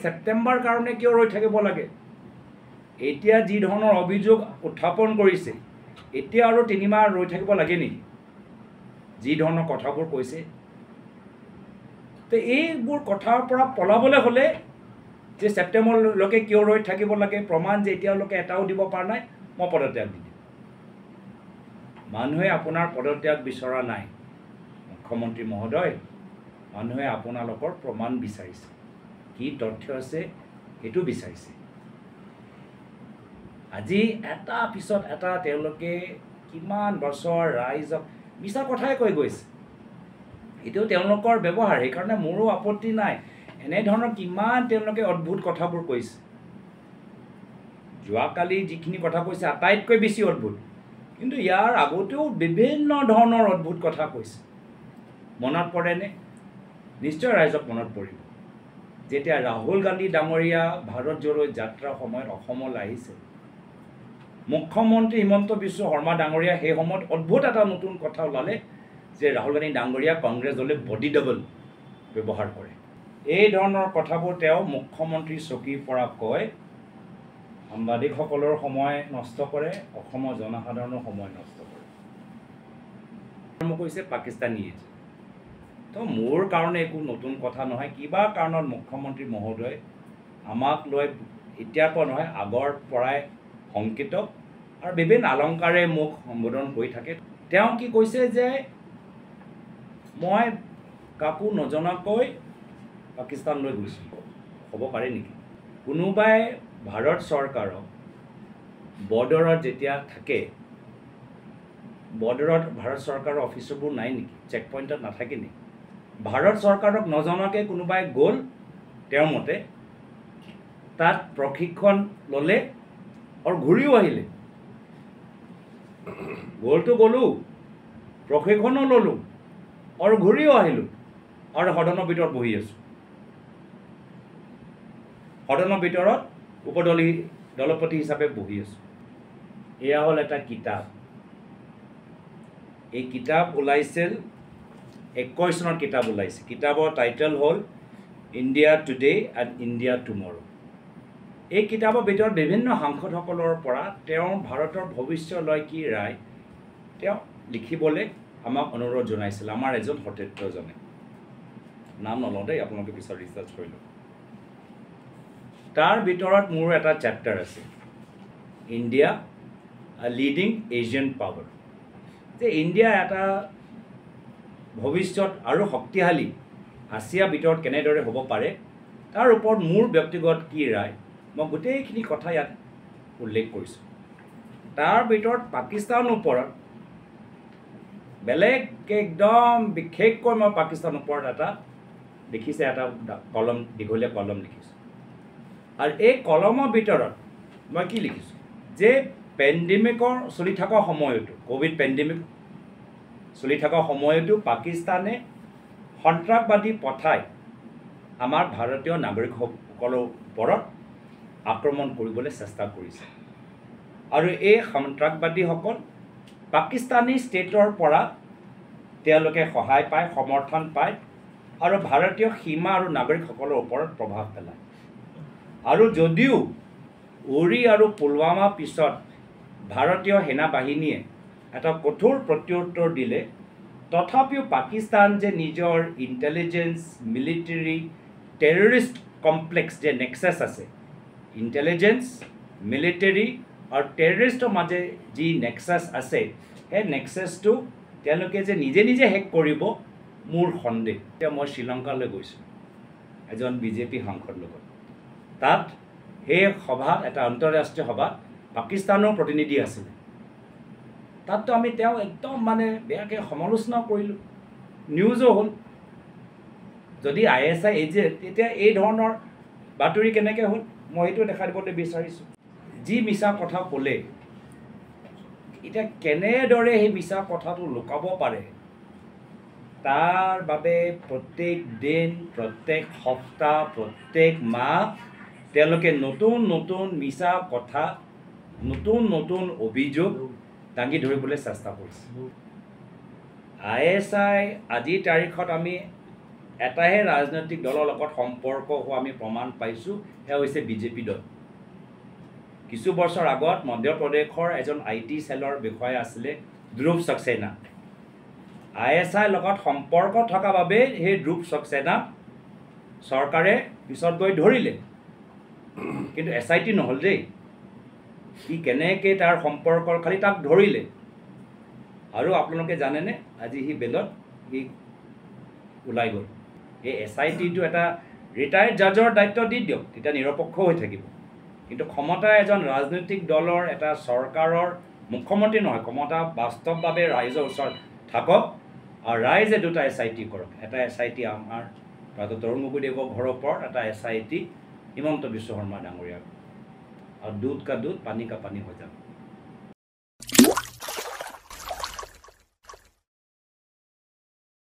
সেপ্টেম্বৰ কাৰণে কিয় ৰৈ থাকিব লাগে? এতিয়া যি ধৰণৰ অভিযোগ উত্থাপন কৰিছে, এতিয়া আৰু 3 মাহ ৰৈ থাকিব লাগে নেকি? যি ধৰণৰ কথাবোৰ কৈছে, তো এইবোৰ কথাৰ পৰা পলাবলৈ হ'লে যে ছেপ্টেম্বৰলৈকে কিয় ৰৈ থাকিব লাগে, প্ৰমাণ যে এতিয়ালৈকে এটাও দিব পৰা নাই, মই পদত্যাগ দি দিম। মানুহে আপোনাৰ পদত্যাগ বিচৰা নাই মুখ্যমন্ত্ৰী মহোদয়, মানুহে আপোনালোকৰ প্ৰমাণ বিচাৰিছে, কি তথ্য আছে সেইটো বিচাৰিছে। আজি এটা পিছত এটা তেওঁলোকে কিমান বছৰ ৰাইজক মিছা কথাই কৈ গৈছে, এইটো তেওঁলোকৰ ব্যৱহাৰ, সেইকাৰণে মোৰো আপত্তি নাই। এনেধৰণৰ কিমান তেওঁলোকে অদ্ভুত কথাবোৰ কৈছে। যোৱাকালি যিখিনি কথা কৈছে আটাইতকৈ বেছি অদ্ভুত, কিন্তু ইয়াৰ আগতেও বিভিন্ন ধৰণৰ অদ্ভুত কথা কৈছে। মনত পৰেনে? নিশ্চয় ৰাইজক মনত পৰিব, যেতিয়া ৰাহুল গান্ধী ডাঙৰীয়া ভাৰত জোড়ো যাত্ৰাৰ সময়ত অসমলৈ আহিছে, মুখ্যমন্ত্ৰী হিমন্ত বিশ্ব শৰ্মা ডাঙৰীয়া সেই সময়ত অদ্ভুত এটা নতুন কথা ওলালে যে ৰাহুল গান্ধী ডাঙৰীয়া কংগ্ৰেছ দলে বডি ডাবল ব্যৱহাৰ কৰে। এই ধৰণৰ কথাবোৰ তেওঁ মুখ্যমন্ত্ৰী চকীৰ পৰা কয়, সাংবাদিকসকলৰ সময় নষ্ট কৰে, অসমৰ জনসাধাৰণৰ সময় নষ্ট কৰে। মোক কৈছে পাকিস্তানী। তো মোৰ কাৰণে একো নতুন কথা নহয়। কিবা কাৰণত মুখ্যমন্ত্ৰী মহোদয় আমাক লৈ এতিয়াৰ পৰা নহয় আগৰ পৰাই শংকিত আৰু বিভিন্ন অলংকাৰে মোক সম্বোধন কৰি থাকে। তেওঁ কি কৈছে যে মই কাকো নজনাকৈ পাকিস্তানলৈ গৈছিলোঁ। হ'ব পাৰে নেকি? কোনোবাই ভাৰত চৰকাৰক বৰ্ডাৰত যেতিয়া থাকে, বৰ্ডাৰত ভাৰত চৰকাৰৰ অফিচৰবোৰ নাই নেকি? চেক পইণ্টত নাথাকে নেকি? ভাৰত চৰকাৰক নজনাকৈ কোনোবাই গ'ল, তেওঁৰ মতে তাত প্ৰশিক্ষণ ল'লে আৰু ঘূৰিও আহিলে। গ'লতো গ'লোঁ, প্ৰশিক্ষণো ল'লোঁ আৰু ঘূৰিও আহিলোঁ, আৰু সদনৰ ভিতৰত বহি আছোঁ। সদনৰ ভিতৰত দলপতি হিচাপে বহি আছোঁ। এয়া হ'ল এটা কিতাপ। এই কিতাপ ওলাইছিল 21 চনত কিতাপ ওলাইছে। কিতাপৰ টাইটেল হ'ল ইণ্ডিয়া টুডে এণ্ড ইণ্ডিয়া টুমৰো। এই কিতাপৰ ভিতৰত বিভিন্ন সাংসদসকলৰ পৰা তেওঁৰ ভাৰতৰ ভৱিষ্যতলৈ কি ৰায় তেওঁ লিখিবলৈ আমাক অনুৰোধ জনাইছিল। আমাৰ এজন সতীৰ্থজনে, নাম নলওঁ দেই, আপোনালোকে পিছত ৰিচাৰ্চ কৰি লওক। তাৰ ভিতৰত মোৰ এটা চেপ্টাৰ আছে, ইণ্ডিয়া লিডিং এছিয়ান পাৱাৰ, যে ইণ্ডিয়া এটা ভৱিষ্যত আৰু শক্তিশালী আছিয়াৰ ভিতৰত কেনেদৰে হ'ব পাৰে, তাৰ ওপৰত মোৰ ব্যক্তিগত কি ৰায়, মই গোটেইখিনি কথা ইয়াত উল্লেখ কৰিছোঁ। তাৰ ভিতৰত পাকিস্তানৰ ওপৰত বেলেগকৈ একদম বিশেষকৈ মই পাকিস্তানৰ ওপৰত এটা দেখিছে, এটা কলম, দীঘলীয়া কলম লিখিছোঁ। আৰু এই কলমৰ ভিতৰত মই কি লিখিছোঁ যে পেণ্ডেমিকৰ চলি থকা সময়তো, ক'ভিড পেণ্ডেমিক চলি থকা সময়তো পাকিস্তানে সন্ত্ৰাসবাদী পঠাই আমাৰ ভাৰতীয় নাগৰিকসকলৰ ওপৰত আক্ৰমণ কৰিবলৈ চেষ্টা কৰিছে। আৰু এই সন্ত্ৰাসবাদীসকল পাকিস্তানী ষ্টেটৰ পৰা তেওঁলোকে সহায় পায়, সমৰ্থন পায়, আৰু ভাৰতীয় সীমা আৰু নাগৰিকসকলৰ ওপৰত প্ৰভাৱ পেলায়। আৰু যদিও উৰি আৰু পুলৱামা পিছত ভাৰতীয় সেনা বাহিনীয়ে এটা কঠোৰ প্ৰত্যুত্তৰ দিলে, তথাপিও পাকিস্তান যে নিজৰ ইণ্টেলিজেঞ্চ, মিলিটাৰী, টেৰৰিষ্ট কমপ্লেক্স যে নেক্সাছ আছে, ইণ্টেলিজেঞ্চ, মিলিটাৰী আৰু টেৰৰিষ্টৰ মাজে যি নেক্সাছ আছে, সেই নেক্সাছটো তেওঁলোকে যে নিজে নিজে শেষ কৰিব, মোৰ সন্দেহ। এতিয়া মই শ্ৰীলংকালৈ গৈছোঁ এজন বিজেপি সাংসদৰ লগত। তাত সেই সভাত, এটা আন্তঃৰাষ্ট্ৰীয় সভাত পাকিস্তানৰ প্ৰতিনিধি আছিলে। তাততো আমি তেওঁ একদম মানে বেয়াকৈ সমালোচনা কৰিলোঁ, নিউজো হ'ল। যদি ISI এজেণ্ট, তেতিয়া এই ধৰণৰ বাতৰি কেনেকৈ হ'ল, মই সেইটো দেখাই দিবলৈ বিচাৰিছোঁ। যি মিছা কথা ক'লে, এতিয়া কেনেদৰে সেই মিছা কথাটো লুকাব পাৰে, তাৰ বাবে প্ৰত্যেক দিন, প্ৰত্যেক সপ্তাহ, প্ৰত্যেক মাহ তেওঁলোকে নতুন নতুন মিছা কথা, নতুন নতুন অভিযোগ দাঙি ধৰিবলৈ চেষ্টা কৰিছে। ISI আজিৰ তাৰিখত আমি এটাহে ৰাজনৈতিক দলৰ লগত সম্পৰ্ক হোৱা আমি প্ৰমাণ পাইছোঁ, সেয়া হৈছে বিজেপি দল। কিছু বছৰ আগত মধ্যপ্ৰদেশৰ এজন IT চেলৰ বিষয়া আছিলে ধ্ৰুৱ সাক্সেনা। ISI লগত সম্পৰ্ক থকা বাবেই সেই ধ্ৰুৱ সাক্সেনা চৰকাৰে পিছত গৈ ধৰিলে, কিন্তু SIT নহ'ল দেই। সি কেনেকৈ তাৰ সম্পৰ্কৰ খালি তাক ধৰিলে। আৰু আপোনালোকে জানেনে আজি সি বেলত সি ওলাই গ'ল। এই SITটো এটা ৰিটায়াৰ্ড জাজৰ দায়িত্ব দি দিয়ক, তেতিয়া নিৰপেক্ষ হৈ থাকিব। কিন্তু ক্ষমতা এজন ৰাজনৈতিক দলৰ এটা চৰকাৰৰ মুখ্যমন্ত্ৰী নহয়, ক্ষমতা বাস্তৱভাৱে ৰাইজৰ ওচৰত থাকক আৰু ৰাইজে দুটা SIT কৰক। এটা SIT আমাৰ তৰুণ গগৈদেৱৰ ঘৰৰ ওপৰত, এটা SIT হিমন্ত বিশ্ব শৰ্মা ডাঙৰীয়াৰ। আৰু দুধ কা দুধ পানী কা পানী হৈ যাব।